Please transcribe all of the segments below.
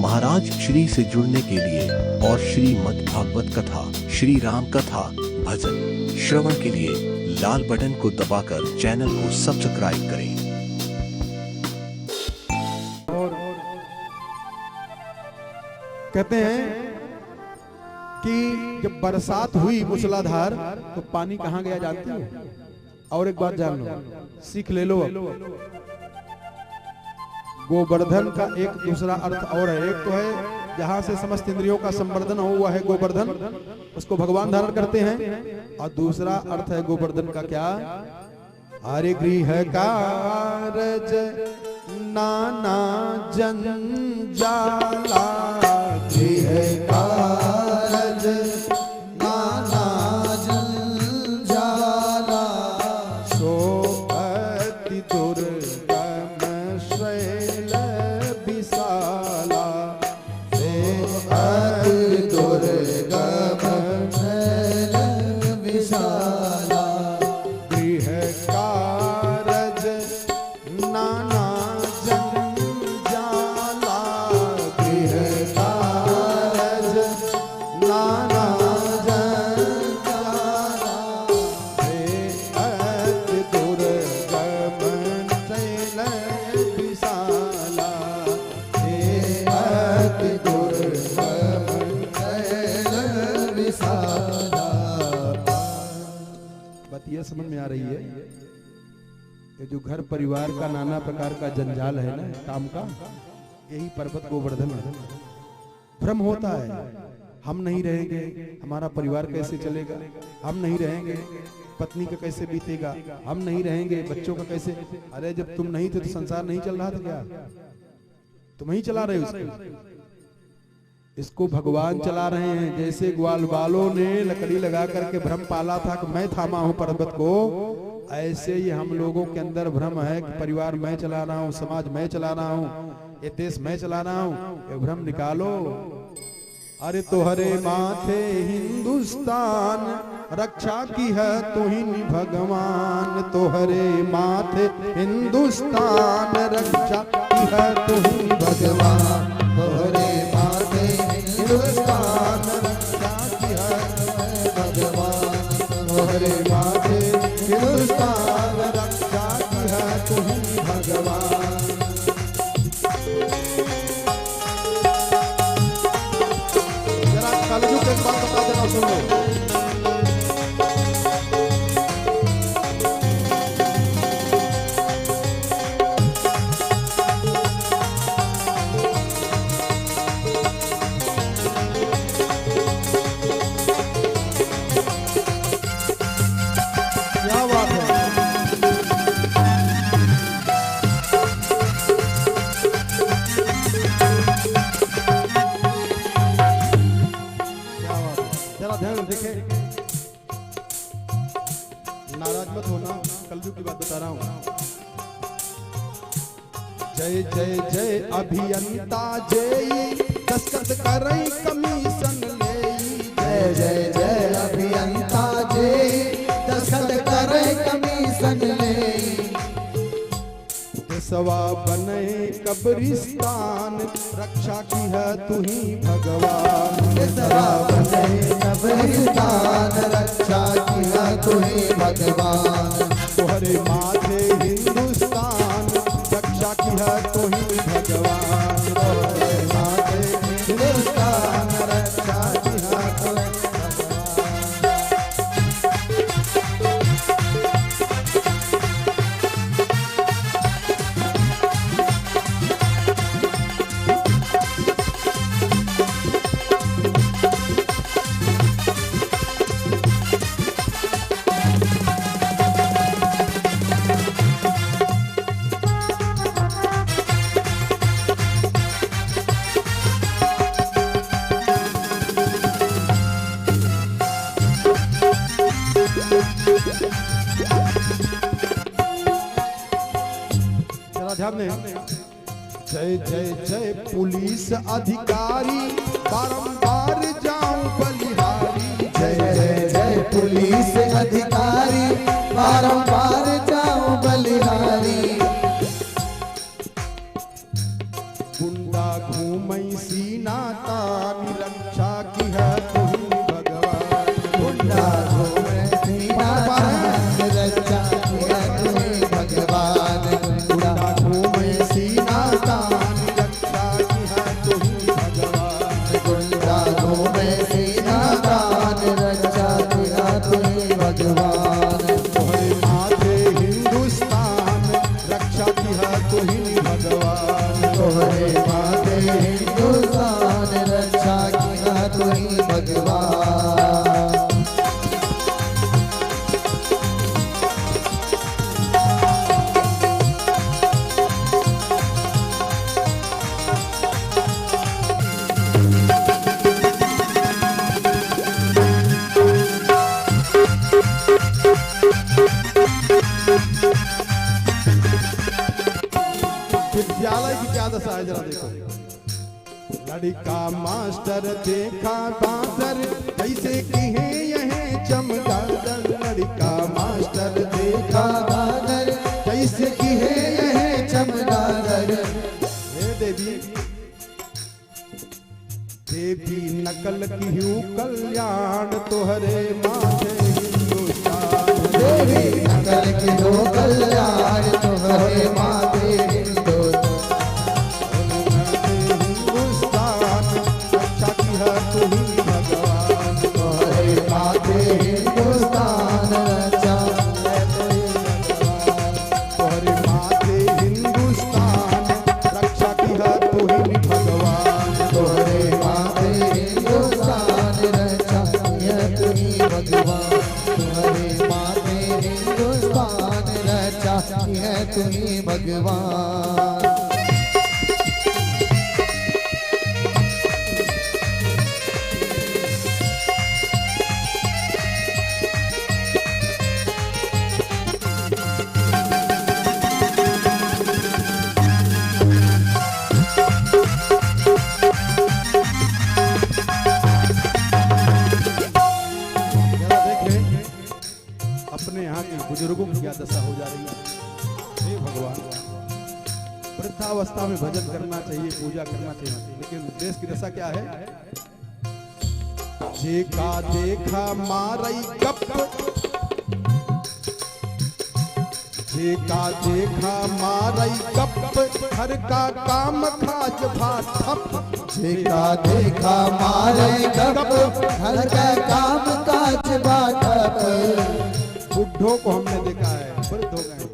महाराज श्री से जुड़ने के लिए और श्रीमद् भागवत कथा, श्री राम कथा, भजन श्रवण के लिए लाल बटन को दबाकर चैनल को सब्सक्राइब करें। कहते हैं कि जब बरसात हुई मूसलाधार तो पानी कहां गया जानते हो? और एक बात जान लो, सीख ले लो। गोवर्धन का एक दूसरा अर्थ और है। एक तो है जहां से समस्त इंद्रियों का संवर्धन हुआ है गोवर्धन, उसको भगवान धारण करते हैं। और दूसरा अर्थ है गोवर्धन का क्या? हरे गृह कारज नाना जंजाला, गृह कारज नाना जंजाला, सो अति दुर्गम शैल विशाला, अति दुर्गम शैल विशाला, गृह कारज नाना जंजाला, गृह कारज नाना जंजाला, अति दुर्गम शैल विशाला, अति दुर्गम शैल विशाला। बात यह समझ में आ रही है, ये जो घर परिवार का नाना प्रकार का जंजाल है ना काम का, यही पर्वत गोवर्धन है। भ्रम होता है, हम नहीं रहेंगे हमारा परिवार कैसे चलेगा, हम नहीं रहेंगे पत्नी का कैसे बीतेगा, हम नहीं रहेंगे बच्चों का कैसे। अरे जब तुम नहीं थे तो संसार नहीं चल रहा था क्या? तुम ही चला रहे हो इसको भगवान चला रहे हैं। जैसे ग्वाल बालों ने लकड़ी लगा करके भ्रम पाला था कि मैं थामा हूं पर्वत को, ऐसे ही हम लोगों के अंदर भ्रम है कि परिवार मैं चला रहा हूं, समाज मैं चला रहा हूं, ये देश मैं चला रहा हूं। ये भ्रम निकालो। अरे तोहरे माथे हिंदुस्तान रक्षा की है तुहिन भगवान, तोहरे माथे हिंदुस्तान रक्षा की है तुहिन भगवान, तोहरे माथे हिंदुस्तान रक्षा की है भगवान, तोहरे माथे हिंदुस्तान रक्षा की है तुहिन भगवान। जरा कलयुग के बात बता देना, सुनो। क्या बात है? जरा ध्यान देखे, नाराज मत होना, कलयुग की बात बता रहा हूं। जय जय जय अभियंता जय, दस्तखत करई कमीशन लेई, जय जय जय अभियंता जय, दस्तखत करई कमीशन लेई, देशवा बने कब्रिस्तान रक्षा की है तुही भगवान, देशवा बने कब्रिस्तान रक्षा की है तुही भगवान, तोहरे माथे हिंदुस्तान रक्षा की है तुही भगवान, तोहरे माथे हिंदुस्तान रक्षा की है तुही भगवान। ध्यान दें। जय जय जय पुलिस अधिकारी बारंबार जाऊं बलिहारी, जय जय जय पुलिस अधिकारी बारंबार जाऊं बलिहारी, गुंडा गुंडा घूमई सीना तानी रक्षा की है तुही भगवान। गुंडा घूमे सीना तान रक्षा की है तुही भगवान। गुंडा घूमई सीना तानी रक्षा की है तुही भगवान। गुंडा घूमे सीना तान रक्षा की है तुही भगवान। तोहरे माथे हिंदुस्तान रक्षा की है तुही भगवान। तोहरे माथे हिंदुस्तान रक्षा की है तुही भगवान। विद्यालय की क्या दशा है जरा देखो। लड़का मास्टर देखा बादर कैसे की है यह चमगादड़। लड़का मास्टर देखा बादर कैसे की है यह चमगादड़। हे देवी देवी नकल की हूँ कल्याण तोहरे माथे हिंदुस्तान। देवी नकल की हो कल्याण तोहरे माथे हिंदुस्तान। रक्षा की है तुही भगवान। तोहरे माथे हिंदुस्तान रक्षा है तुही भगवान। तोहरे माथे हिंदुस्तान रक्षा की है तुही भगवान। तोहरे माथे हिंदुस्तान रक्षा है तुही भगवान। तोहरे माथे हिंदुस्तान रक्षा है तुही भगवान। जरा देखें अपने यहाँ के बुजुर्गों की क्या दशा हो जा रही है। हे भगवान वृद्धावस्था में भजन करना चाहिए, पूजा करना चाहिए, लेकिन देश की दशा क्या है। जेका देखा मारई गप। जेका देखा मारई गप। घर का काम काज भाठप। जेका देखा मारे गप। घर का काम काज बाटप। बुढ़ों को हमने देखा है वृद्ध हो गए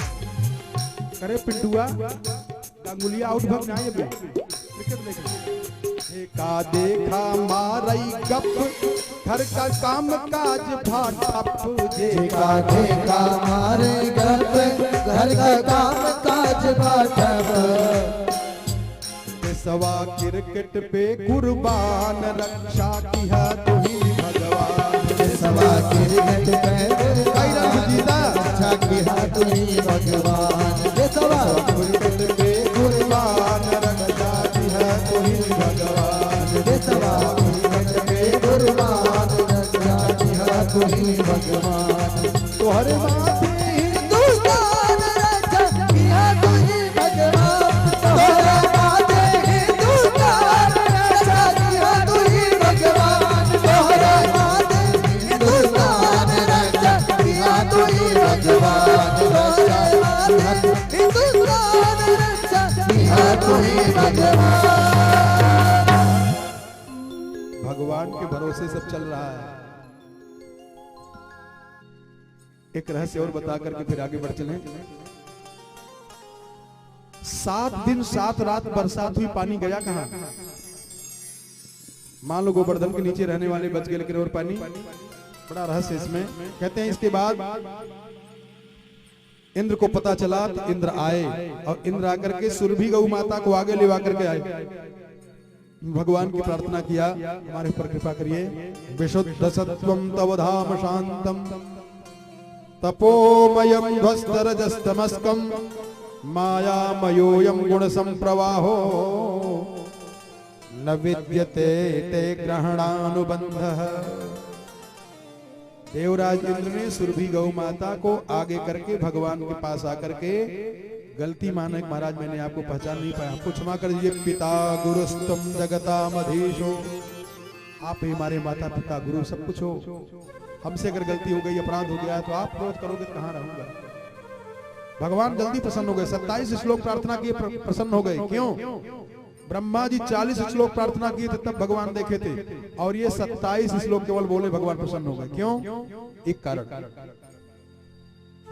करे पिंटुआ अंगुलियां आउट भग जाए का देखा मारई गप। घर का काम काज भाठप। जेका देखा मारे गप। घर का काम काज बाटप। सवा क्रिकेट पे कुर्बान रक्षा की है तुही भगवान। सवा क्रिकेट पे जीता रक्षा की है तुही भगवान। सवा क्रिकेट पे कुर्बान रक्षा की है तुही भगवान। सवा क्रिकेट पे कुर्बान रक्षा की है तुही भगवान। तोहरे माथे हिंदुस्तान रक्षा की है तुही भगवान। तोहरे माथे हिंदुस्तान रक्षा की है तुही भगवान। तोहरे माथे हिंदुस्तान रक्षा की है तुही भगवान। तोहरे माथे हिंदुस्तान रक्षा की है तुही भगवान। भगवान के भरोसे सब चल रहा है। एक रहस्य और बता करके फिर आगे बढ़ चले। 7 दिन 7 रात बरसात हुई, पानी गया कहां। मान लो गोवर्धन के नीचे रहने वाले बच गए, लेकिन और पानी बड़ा रहस्य इसमें। कहते हैं इसके बाद इंद्र को पता चला तो इंद्र आए, और इंद्र आकर के सुरभि गौ माता को आगे लेवा करके आए। भगवान की प्रार्थना किया, हमारे ऊपर कृपा करिए। विशुद्ध सत्वम तव धाम शांतम तपोमयम ध्वस्तरजस्तमस्कम मायामयोऽयं गुण संप्रवाहो न विद्यते ते ग्रहणानुबंधः। देवराज इंद्र ने सुरभि गौ माता को आगे करके भगवान के पास आकर के गलती माने महाराज, मैंने आपको पहचान नहीं पाया, आपको क्षमा कर दीजिए। पिता गुरुस्तम जगतामधीशो, आप ही हमारे माता पिता गुरु सब कुछ हो। हमसे अगर गलती हो गई, अपराध हो गया, तो आप क्रोध करोगे तो कहाँ रहूंगा। भगवान जल्दी प्रसन्न हो गए, 27 श्लोक प्रार्थना किए, प्रसन्न हो गए। क्यों? ब्रह्मा जी 40 श्लोक प्रार्थना किए थे तब भगवान देखे थे, और ये 27 श्लोक केवल बोले, भगवान प्रसन्न हो गए। क्यों? एक कारण,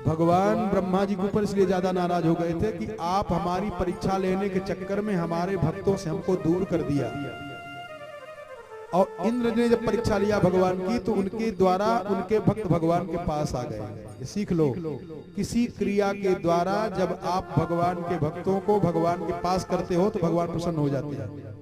भगवान ब्रह्मा जी के ऊपर इसलिए ज्यादा नाराज हो गए थे कि आप हमारी परीक्षा लेने के चक्कर में हमारे भक्तों से हमको दूर कर दिया। और इंद्र ने जब परीक्षा लिया भगवान की, तो उनके द्वारा उनके भक्त भगवान के पास आ गए। सीख लो, किसी क्रिया के द्वारा जब आप भगवान के भक्तों को भगवान के पास करते हो तो भगवान प्रसन्न हो जाते हैं।